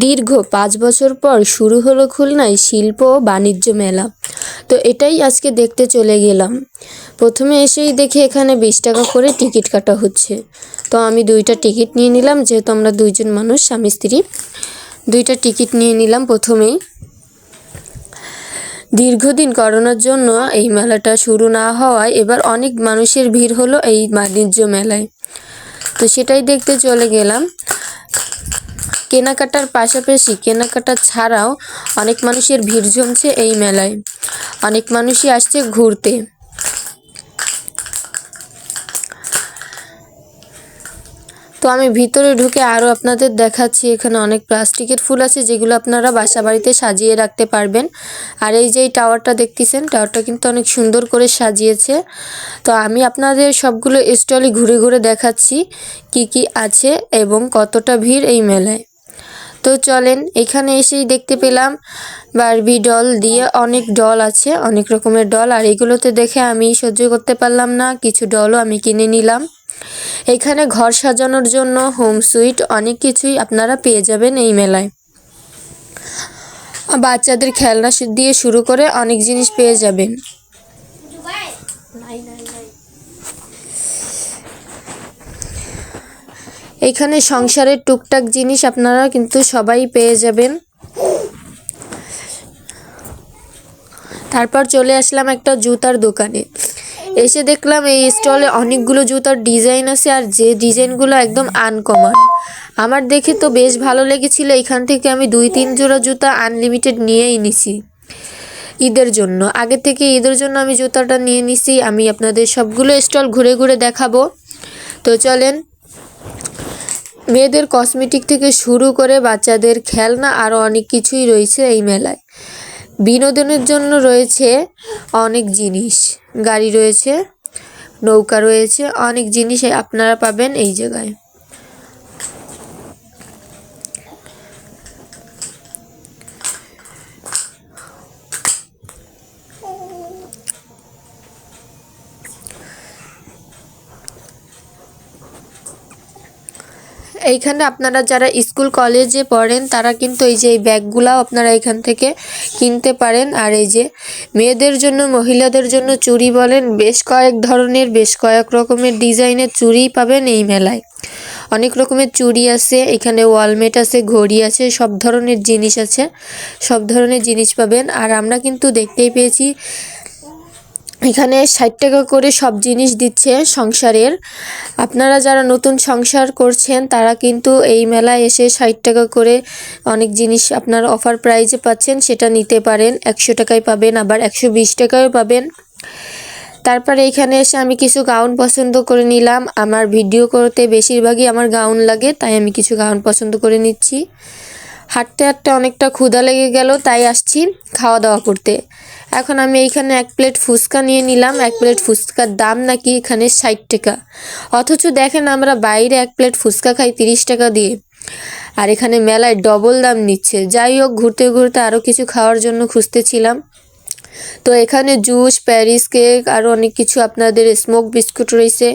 দীর্ঘ 5 বছর পর শুরু হলো খুলনায় শিল্প ও বাণিজ্য মেলা। তো এটাই আজকে দেখতে চলে গেলাম। প্রথমে এসেই দেখি এখানে 20 টাকা করে টিকিট কাটা হচ্ছে। তো আমি 2টা টিকিট নিয়ে নিলাম, যেহেতু আমরা 2জন মানুষ স্বামী স্ত্রী। 2টা টিকিট নিয়ে নিলাম প্রথমেই। দীর্ঘদিন করোনার জন্য এই মেলাটা শুরু না হওয়ায় এবার অনেক মানুষের ভিড় হলো এই বাণিজ্য মেলায়। তো সেটাই দেখতে চলে গেলাম। কেনাকাটার পাশাপাশি কেনাকাটা ছাড়াও অনেক মানুষের ভিড় জমছে এই মেলায়। অনেক মানুষই আসছে ঘুরতে। তো আমি ভিতরে ঢুকে আরও আপনাদের দেখাচ্ছি। এখানে অনেক প্লাস্টিকের ফুল আছে, যেগুলো আপনারা বাসা বাড়িতে সাজিয়ে রাখতে পারবেন। আর এই যে টাওয়ারটা দেখতেছেন, টাওয়ারটা কিন্তু অনেক সুন্দর করে সাজিয়েছে। তো আমি আপনাদের সবগুলো স্টলে ঘুরে ঘুরে দেখাচ্ছি কি কি আছে এবং কতটা ভিড় এই মেলায়। তো চলেন, এখানে এসেই দেখতে পেলাম বারবি ডল দিয়ে অনেক ডল আছে, অনেক রকমের ডল। আর এগুলোতে দেখে আমি সহ্য করতে পারলাম না, কিছু ডলও আমি কিনে নিলাম। এখানে ঘর সাজানোর জন্য হোম সুইট অনেক কিছুই আপনারা পেয়ে যাবেন এই মেলায়। বাচ্চাদের খেলনা দিয়ে শুরু করে অনেক জিনিস পেয়ে যাবেন। এখানে সংসারের টুকটাক জিনিস আপনারা কিন্তু সবাই পেয়ে যাবেন। তারপর চলে আসলাম একটা জুতার দোকানে। এসে দেখলাম এই স্টলে অনেকগুলো জুতার ডিজাইন আছে, আর যে ডিজাইনগুলো একদম আনকমন। আমার দেখে তো বেশ ভালো লেগেছিল। এখান থেকে আমি 2-3 জোড়া জুতা আনলিমিটেড নিয়েই নিছি ঈদের জন্য। আগে থেকে ঈদের জন্য আমি জুতাটা নিয়ে নিছি। আমি আপনাদের সবগুলো স্টল ঘুরে ঘুরে দেখাবো। তো চলেন, মেয়েদের কসমেটিক থেকে শুরু করে বাচ্চাদের খেলনা আরও অনেক কিছুই রয়েছে এই মেলায়। বিনোদনের জন্য রয়েছে অনেক জিনিস, গাড়ি রয়েছে, নৌকা রয়েছে, অনেক জিনিস আপনারা পাবেন এই জায়গায়। এইখানে আপনারা যারা স্কুল কলেজে পড়েন তারা কিন্তু এই যে এই ব্যাগগুলাও আপনারা এখান থেকে কিনতে পারেন। আর এই যে মেয়েদের জন্য, মহিলাদের জন্য চুড়ি বলেন, বেশ কয়েক ধরনের, বেশ কয়েক রকমের ডিজাইনের চুড়ি পাবেন এই মেলায়। অনেক রকমের চুড়ি আছে, এখানে ওয়ালমেট আছে, ঘড়ি আছে, সব ধরনের জিনিস আছে, সব ধরনের জিনিস পাবেন। আর আমরা কিন্তু দেখতেই পেয়েছি এখানে 60 টাকা করে সব জিনিস দিচ্ছে সংসারের। আপনারা যারা নতুন সংসার করছেন তারা কিন্তু এই মেলায় এসে 60 টাকা করে অনেক জিনিস আপনারা অফার প্রাইজে পাচ্ছেন, সেটা নিতে পারেন। 100 টাকায় পাবেন, আবার 120 টাকায়ও পাবেন। তারপরে এখানে এসে আমি কিছু গাউন পছন্দ করে নিলাম। আমার ভিডিও করতে বেশিরভাগই আমার গাউন লাগে, তাই আমি কিছু গাউন পছন্দ করে নিচ্ছি। হাঁটতে হাঁটতে অনেকটা ক্ষুধা লেগে গেল, তাই আসছি খাওয়া দাওয়া করতে। এখন আমি এইখানে 1 প্লেট ফুচকা নিয়ে নিলাম। 1 প্লেট ফুচকার দাম নাকি এখানে 60 টাকা, অথচ দেখেন আমরা বাইরে 1 প্লেট ফুচকা খাই 30 টাকা দিয়ে, আর এখানে মেলায় ডবল দাম নিচ্ছে। যাই হোক, ঘুরতে ঘুরতে আরও কিছু খাওয়ার জন্য খুঁজতেছিলাম। তো এখানে জুস, প্যারিস কেক, আরও অনেক কিছু, আপনাদের স্মোক বিস্কুট রয়েছে।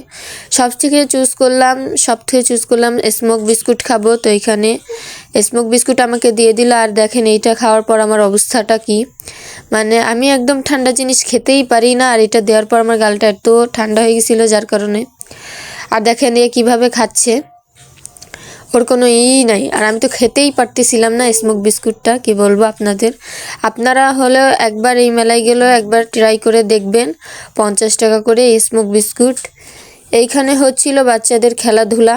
সব থেকে চুজ করলাম স্মোক বিস্কুট খাবো। তো এখানে স্মোক বিস্কুট আমাকে দিয়ে দিল। আর দেখেন এইটা খাওয়ার পর আমার অবস্থাটা কি, মানে আমি একদম ঠান্ডা জিনিস খেতেই পারি না, আর এটা দেওয়ার পর আমার গালটা এত ঠান্ডা হয়ে গেছিলো যার কারণে। আর দেখেন এ কীভাবে খাচ্ছে, ওর কোনো নাই। আর আমি তো খেতেই পারতেছিলাম না স্মোক বিস্কুটটা, কি বলবো আপনাদের। আপনারা হলেও একবার এই মেলায় গেলেও একবার ট্রাই করে দেখবেন। 50 টাকা করে এই স্মোক বিস্কুট। এইখানে হচ্ছিল বাচ্চাদের খেলাধুলা।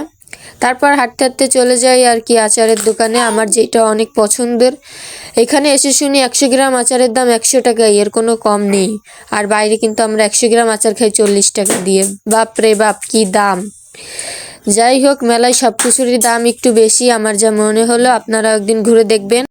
তারপর হাঁটতে হাঁটতে চলে যাই আর কি আচারের দোকানে, আমার যেটা অনেক পছন্দের। এখানে এসে শুনি 100 গ্রাম আচারের দাম 100 টাকা, এর কোনো কম নেই। আর বাইরে কিন্তু আমরা 100 গ্রাম আচার খাই 40 টাকা দিয়ে। বাপ রে বাপ, কি দাম! যাই হোক, মেলায় সব কিছুরই দাম একটু বেশি আমার যা মনে হলো। আপনারা একদিন ঘুরে দেখবেন।